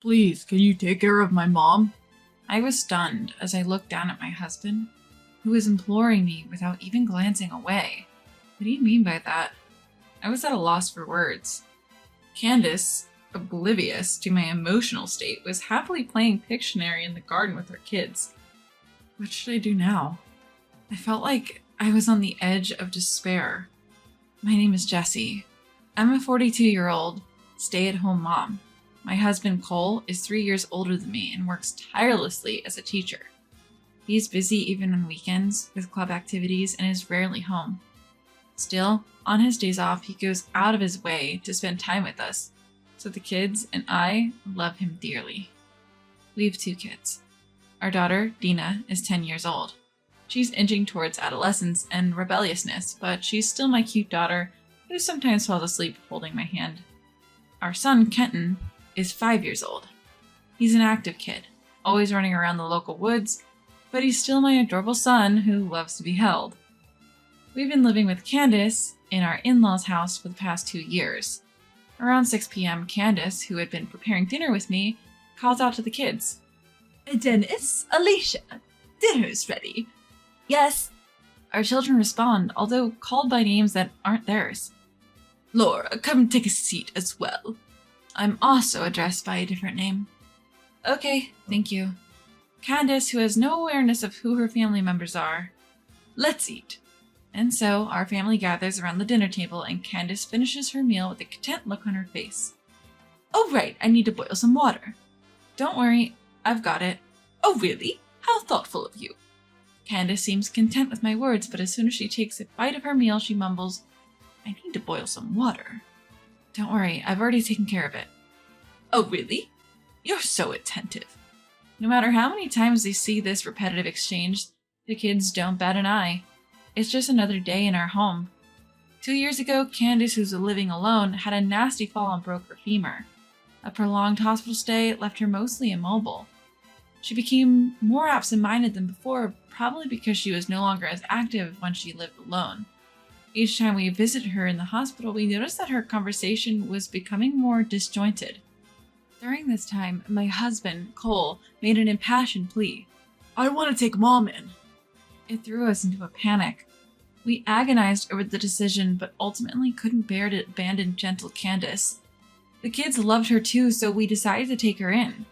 Please, can you take care of my mom? I was stunned as I looked down at my husband, who was imploring me without even glancing away. What do you mean by that? I was at a loss for words. Candace, oblivious to my emotional state, was happily playing Pictionary in the garden with her kids. What should I do now? I felt like I was on the edge of despair. My name is Jessie. I'm a 42-year-old stay-at-home mom. My husband, Cole, is 3 years older than me and works tirelessly as a teacher. He's busy even on weekends with club activities and is rarely home. Still, on his days off, he goes out of his way to spend time with us, so the kids and I love him dearly. We have 2 kids. Our daughter, Dina, is 10 years old. She's inching towards adolescence and rebelliousness, but she's still my cute daughter who sometimes falls asleep holding my hand. Our son, Kenton, is 5 years old. He's an active kid, always running around the local woods, but he's still my adorable son who loves to be held. We've been living with Candace in our in-laws' house for the past 2 years. Around 6 p.m., Candace, who had been preparing dinner with me, calls out to the kids. Dennis, Alicia, dinner's ready. Yes. Our children respond, although called by names that aren't theirs. Laura, come take a seat as well. I'm also addressed by a different name. Okay, thank you. Candace, who has no awareness of who her family members are. Let's eat. And so, our family gathers around the dinner table and Candace finishes her meal with a content look on her face. Oh right, I need to boil some water. Don't worry, I've got it. Oh really? How thoughtful of you. Candace seems content with my words, but as soon as she takes a bite of her meal, she mumbles, I need to boil some water. Don't worry, I've already taken care of it. Oh really? You're so attentive. No matter how many times they see this repetitive exchange, the kids don't bat an eye. It's just another day in our home. 2 years ago, Candace, who's living alone, had a nasty fall and broke her femur. A prolonged hospital stay left her mostly immobile. She became more absent-minded than before, probably because she was no longer as active when she lived alone. Each time we visited her in the hospital, we noticed that her conversation was becoming more disjointed. During this time, my husband, Cole, made an impassioned plea. I want to take Mom in. It threw us into a panic. We agonized over the decision, but ultimately couldn't bear to abandon gentle Candace. The kids loved her too, so we decided to take her in.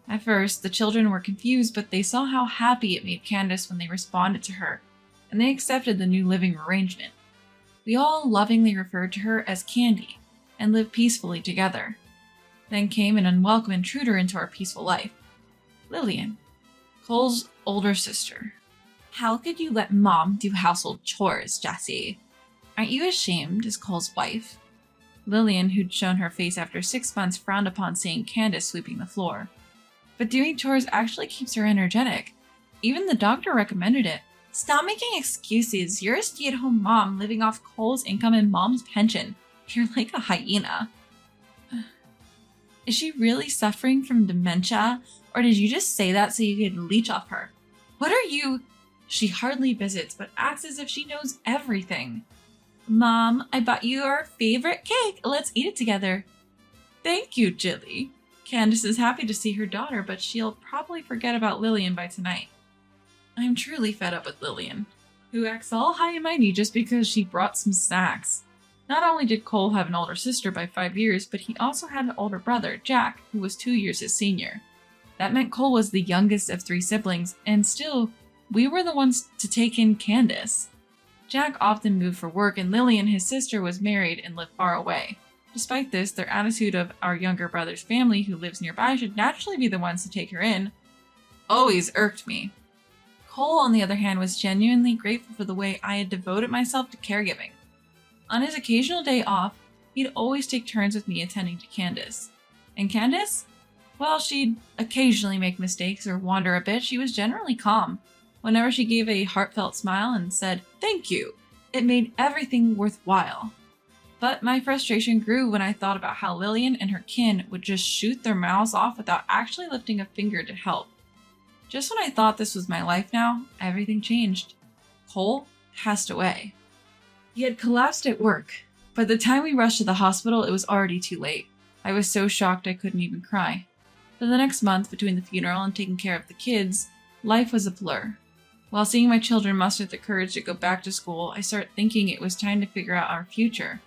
At first, the children were confused, but they saw how happy it made Candace when they responded to her, and they accepted the new living arrangement. We all lovingly referred to her as Candy, and lived peacefully together. Then came an unwelcome intruder into our peaceful life. Lillian, Cole's older sister. How could you let Mom do household chores, Jessie? Aren't you ashamed as Cole's wife? Lillian, who'd shown her face after 6 months, frowned upon seeing Candace sweeping the floor. But doing chores actually keeps her energetic. Even the doctor recommended it. Stop making excuses. You're a stay-at-home mom living off Cole's income and Mom's pension. You're like a hyena. Is she really suffering from dementia? Or did you just say that so you could leech off her? What are you? She hardly visits, but acts as if she knows everything. Mom, I bought you our favorite cake. Let's eat it together. Thank you, Jilly. Candace is happy to see her daughter, but she'll probably forget about Lillian by tonight. I'm truly fed up with Lillian, who acts all high and mighty just because she brought some snacks. Not only did Cole have an older sister by 5 years, but he also had an older brother, Jack, who was 2 years his senior. That meant Cole was the youngest of 3 siblings, and still, we were the ones to take in Candace. Jack often moved for work, and Lillian, his sister, was married and lived far away. Despite this, their attitude of our younger brother's family who lives nearby should naturally be the ones to take her in always irked me. Cole, on the other hand, was genuinely grateful for the way I had devoted myself to caregiving. On his occasional day off, he'd always take turns with me attending to Candace. And Candace? Well, she'd occasionally make mistakes or wander a bit. She was generally calm. Whenever she gave a heartfelt smile and said, "Thank you," it made everything worthwhile. But my frustration grew when I thought about how Lillian and her kin would just shoot their mouths off without actually lifting a finger to help. Just when I thought this was my life now, everything changed. Cole passed away. He had collapsed at work. By the time we rushed to the hospital, it was already too late. I was so shocked I couldn't even cry. For the next month, between the funeral and taking care of the kids, life was a blur. While seeing my children muster the courage to go back to school, I started thinking it was time to figure out our future.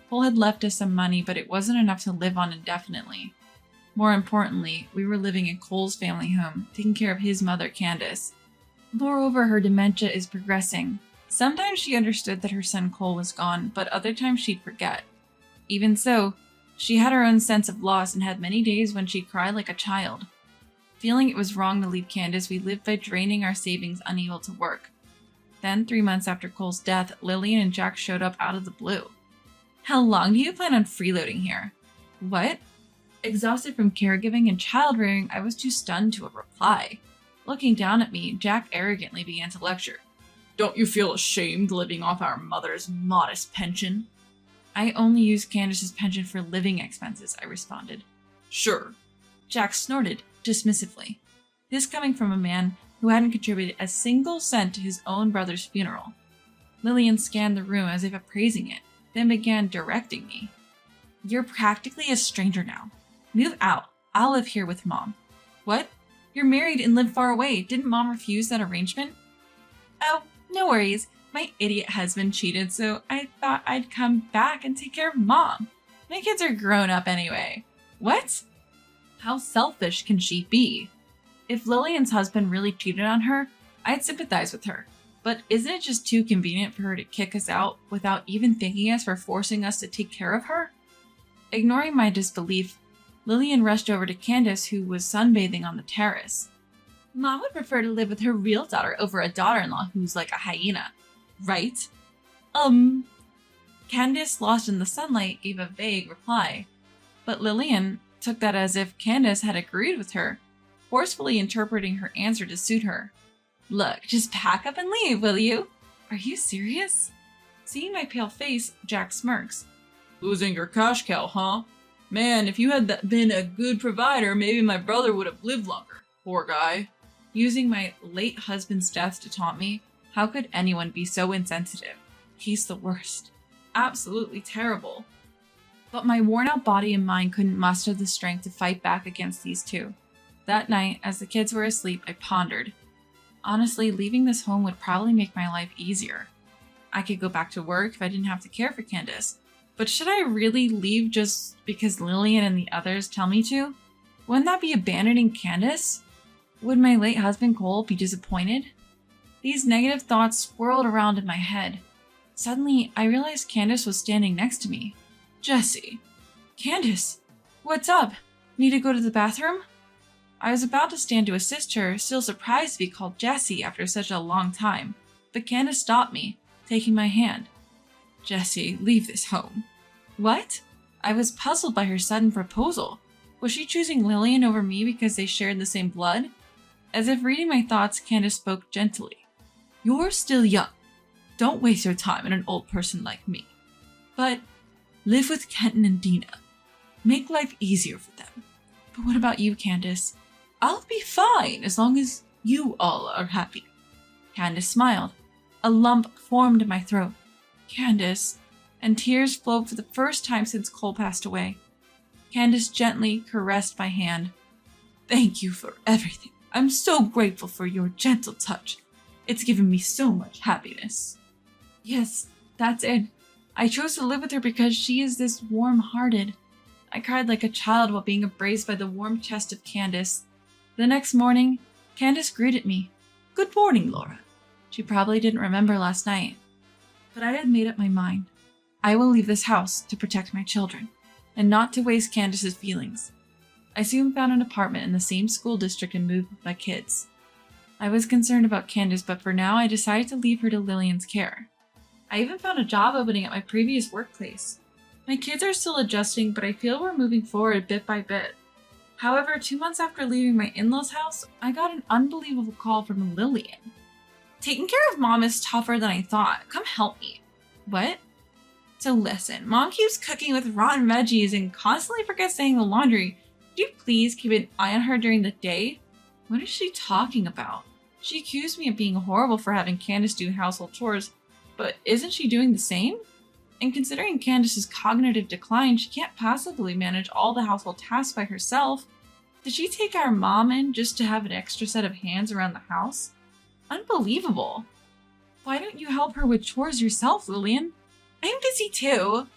Cole had left us some money, but it wasn't enough to live on indefinitely. More importantly, we were living in Cole's family home, taking care of his mother, Candace. Moreover, her dementia is progressing. Sometimes she understood that her son Cole was gone, but other times she'd forget. Even so, she had her own sense of loss and had many days when she'd cry like a child. Feeling it was wrong to leave Candace, we lived by draining our savings, unable to work. Then, 3 months after Cole's death, Lillian and Jack showed up out of the blue. "How long do you plan on freeloading here?" "What?" Exhausted from caregiving and child-rearing, I was too stunned to reply. Looking down at me, Jack arrogantly began to lecture. Don't you feel ashamed living off our mother's modest pension? "I only use Candace's pension for living expenses," I responded. Sure. Jack snorted dismissively. This coming from a man who hadn't contributed a single cent to his own brother's funeral. Lillian scanned the room as if appraising it, then began directing me. "You're practically a stranger now. Move out. I'll live here with Mom." "What? You're married and live far away. Didn't Mom refuse that arrangement?" "Oh, no worries. My idiot husband cheated, so I thought I'd come back and take care of Mom. My kids are grown up anyway." "What? How selfish can she be?" If Lillian's husband really cheated on her, I'd sympathize with her. But isn't it just too convenient for her to kick us out without even thanking us for forcing us to take care of her? Ignoring my disbelief, Lillian rushed over to Candace, who was sunbathing on the terrace. "Mom would prefer to live with her real daughter over a daughter-in-law who's like a hyena, right?" Candace, lost in the sunlight, gave a vague reply. But Lillian took that as if Candace had agreed with her, forcefully interpreting her answer to suit her. "Look, just pack up and leave, will you?" "Are you serious?" Seeing my pale face, Jack smirks. Losing your cash cow, huh? Man, if you had been a good provider, maybe my brother would have lived longer. Poor guy. Using my late husband's death to taunt me, how could anyone be so insensitive? He's the worst. Absolutely terrible. But my worn-out body and mind couldn't muster the strength to fight back against these two. That night, as the kids were asleep, I pondered. Honestly, leaving this home would probably make my life easier. I could go back to work if I didn't have to care for Candace. But should I really leave just because Lillian and the others tell me to? Wouldn't that be abandoning Candace? Would my late husband Cole be disappointed? These negative thoughts swirled around in my head. Suddenly, I realized Candace was standing next to me. "Jessie." "Candace, what's up? Need to go to the bathroom?" I was about to stand to assist her, still surprised to be called Jessie after such a long time, but Candace stopped me, taking my hand. "Jessie, leave this home." "What?" I was puzzled by her sudden proposal. Was she choosing Lillian over me because they shared the same blood? As if reading my thoughts, Candace spoke gently. "You're still young. Don't waste your time on an old person like me. But live with Kenton and Dina. Make life easier for them. But what about you, Candace?" "I'll be fine as long as you all are happy." Candace smiled. A lump formed in my throat. "Candace," and tears flowed for the first time since Cole passed away. Candace gently caressed my hand. "Thank you for everything. I'm so grateful for your gentle touch. It's given me so much happiness." "Yes, that's it. I chose to live with her because she is this warm-hearted." I cried like a child while being embraced by the warm chest of Candace. The next morning, Candace greeted me. "Good morning, Laura." She probably didn't remember last night. But I had made up my mind. I will leave this house to protect my children, and not to waste Candace's feelings. I soon found an apartment in the same school district and moved with my kids. I was concerned about Candace, but for now I decided to leave her to Lillian's care. I even found a job opening at my previous workplace. My kids are still adjusting, but I feel we're moving forward bit by bit. However, 2 months after leaving my in-laws' house, I got an unbelievable call from Lillian. "Taking care of Mom is tougher than I thought. Come help me." "What?" "So listen, Mom keeps cooking with rotten veggies and constantly forgets to hang the laundry. Could you please keep an eye on her during the day?" What is she talking about? She accused me of being horrible for having Candace do household chores, but isn't she doing the same? And considering Candace's cognitive decline, she can't possibly manage all the household tasks by herself. Did she take our mom in just to have an extra set of hands around the house? Unbelievable. Why don't you help her with chores yourself, Lillian? I'm busy too.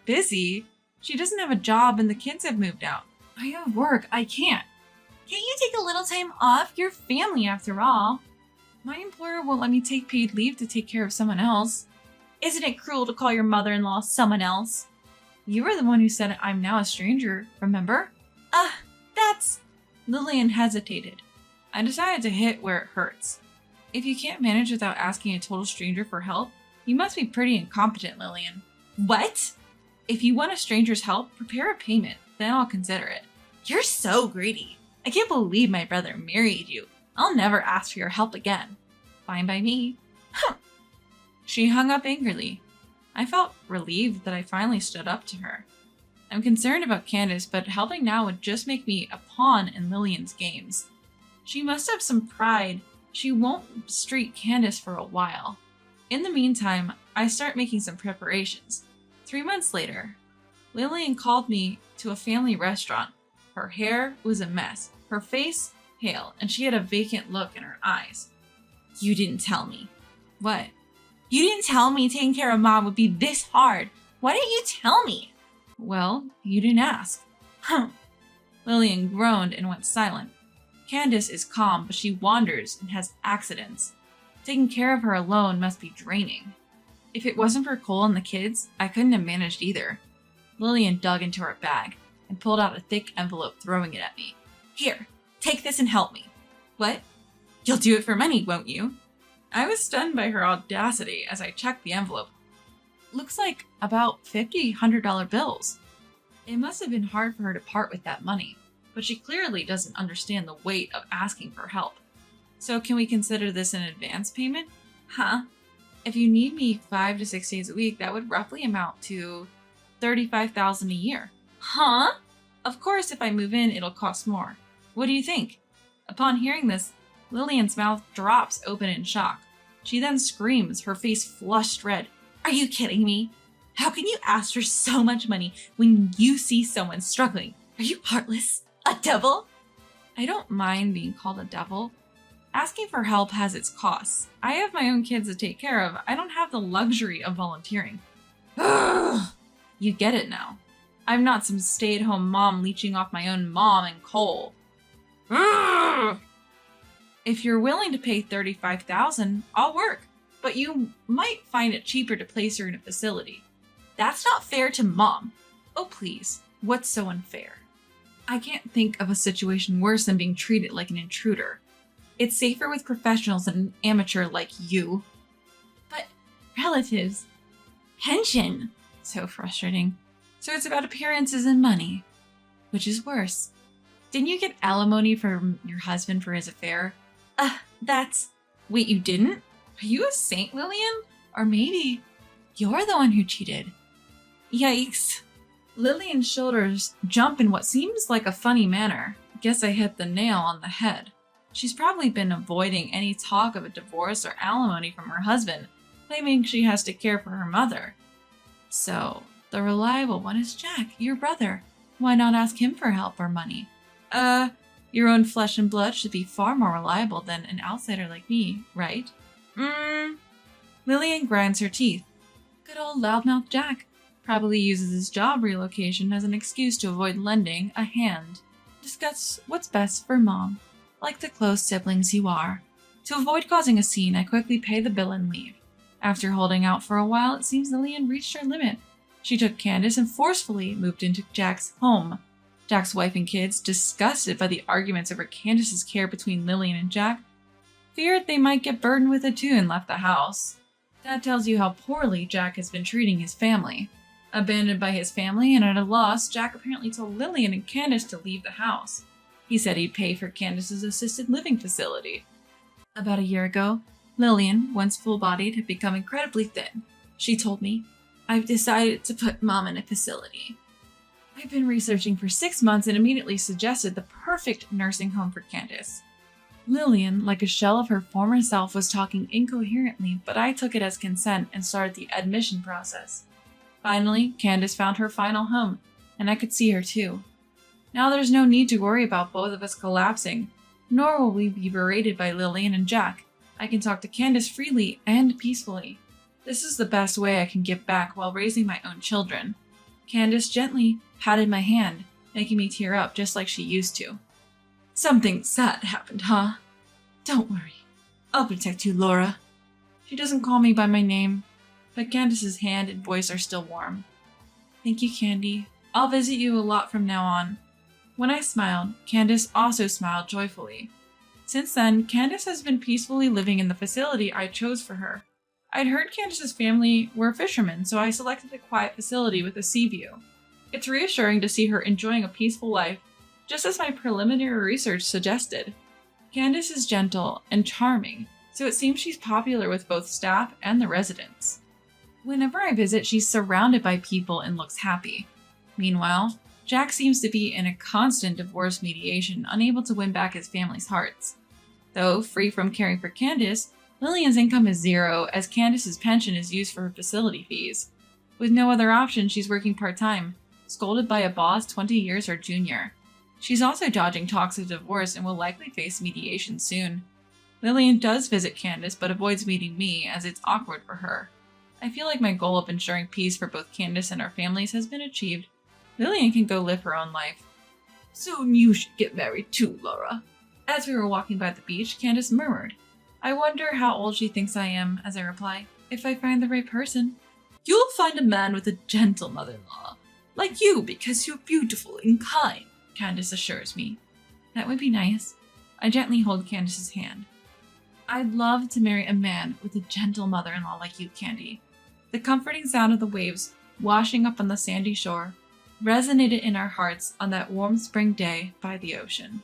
Busy? She doesn't have a job and the kids have moved out. I have work. I can't. Can't you take a little time off? You're family after all. My employer won't let me take paid leave to take care of someone else. Isn't it cruel to call your mother-in-law someone else? You were the one who said I'm now a stranger, remember? That's... Lillian hesitated. I decided to hit where it hurts. If you can't manage without asking a total stranger for help, you must be pretty incompetent, Lillian. What? If you want a stranger's help, prepare a payment, then I'll consider it. You're so greedy. I can't believe my brother married you. I'll never ask for your help again. Fine by me. She hung up angrily. I felt relieved that I finally stood up to her. I'm concerned about Candace, but helping now would just make me a pawn in Lillian's games. She must have some pride. She won't mistreat Candace for a while. In the meantime, I start making some preparations. 3 months later, Lillian called me to a family restaurant. Her hair was a mess, her face pale, and she had a vacant look in her eyes. You didn't tell me. What? You didn't tell me taking care of Mom would be this hard. Why didn't you tell me? Well, you didn't ask. Lillian groaned and went silent. Candace is calm, but she wanders and has accidents. Taking care of her alone must be draining. If it wasn't for Cole and the kids, I couldn't have managed either. Lillian dug into her bag and pulled out a thick envelope, throwing it at me. Here, take this and help me. What? You'll do it for money, won't you? I was stunned by her audacity as I checked the envelope. Looks like about $100 bills. It must have been hard for her to part with that money, but she clearly doesn't understand the weight of asking for help. So can we consider this an advance payment? If you need me 5 to 6 days a week, that would roughly amount to $35,000 a year. Of course, if I move in, it'll cost more. What do you think? Upon hearing this, Lillian's mouth drops open in shock. She then screams, her face flushed red. Are you kidding me? How can you ask for so much money when you see someone struggling? Are you heartless? A devil? I don't mind being called a devil. Asking for help has its costs. I have my own kids to take care of. I don't have the luxury of volunteering. Ugh. You get it now. I'm not some stay-at-home mom leeching off my own mom and Cole. Ugh. If you're willing to pay $35,000, I'll work. But you might find it cheaper to place her in a facility. That's not fair to Mom. Oh, please. What's so unfair? I can't think of a situation worse than being treated like an intruder. It's safer with professionals than an amateur like you. But relatives. Pension. So frustrating. So it's about appearances and money. Which is worse. Didn't you get alimony from your husband for his affair? That's... Wait, you didn't? Are you a saint, Lillian? Or maybe you're the one who cheated. Yikes. Lillian's shoulders jump in what seems like a funny manner. Guess I hit the nail on the head. She's probably been avoiding any talk of a divorce or alimony from her husband, claiming she has to care for her mother. So, the reliable one is Jack, your brother. Why not ask him for help or money? Your own flesh and blood should be far more reliable than an outsider like me, right? Lillian grinds her teeth. Good old loudmouth Jack. Probably uses his job relocation as an excuse to avoid lending a hand. Discuss what's best for Mom, like the close siblings you are. To avoid causing a scene, I quickly pay the bill and leave. After holding out for a while, it seems Lillian reached her limit. She took Candace and forcefully moved into Jack's home. Jack's wife and kids, disgusted by the arguments over Candace's care between Lillian and Jack, feared they might get burdened with it too and left the house. That tells you how poorly Jack has been treating his family. Abandoned by his family and at a loss, Jack apparently told Lillian and Candace to leave the house. He said he'd pay for Candace's assisted living facility. About a year ago, Lillian, once full-bodied, had become incredibly thin. She told me, I've decided to put Mom in a facility. I've been researching for 6 months and immediately suggested the perfect nursing home for Candace. Lillian, like a shell of her former self, was talking incoherently, but I took it as consent and started the admission process. Finally, Candace found her final home, and I could see her too. Now there's no need to worry about both of us collapsing, nor will we be berated by Lillian and Jack. I can talk to Candace freely and peacefully. This is the best way I can give back while raising my own children. Candace gently patted my hand, making me tear up just like she used to. Something sad happened, huh? Don't worry. I'll protect you, Laura. She doesn't call me by my name, but Candace's hand and voice are still warm. Thank you, Candy. I'll visit you a lot from now on. When I smiled, Candace also smiled joyfully. Since then, Candace has been peacefully living in the facility I chose for her. I'd heard Candace's family were fishermen, so I selected a quiet facility with a sea view. It's reassuring to see her enjoying a peaceful life, just as my preliminary research suggested. Candace is gentle and charming, so it seems she's popular with both staff and the residents. Whenever I visit, she's surrounded by people and looks happy. Meanwhile, Jack seems to be in a constant divorce mediation, unable to win back his family's hearts. Though free from caring for Candace, Lillian's income is zero, as Candace's pension is used for her facility fees. With no other option, she's working part-time, scolded by a boss 20 years her junior. She's also dodging talks of divorce and will likely face mediation soon. Lillian does visit Candace but avoids meeting me, as it's awkward for her. I feel like my goal of ensuring peace for both Candace and our families has been achieved. Lillian can go live her own life. Soon you should get married too, Laura. As we were walking by the beach, Candace murmured, I wonder how old she thinks I am, as I reply, if I find the right person. You'll find a man with a gentle mother-in-law, like you because you're beautiful and kind, Candace assures me. That would be nice. I gently hold Candace's hand. I'd love to marry a man with a gentle mother-in-law like you, Candy. The comforting sound of the waves washing up on the sandy shore resonated in our hearts on that warm spring day by the ocean.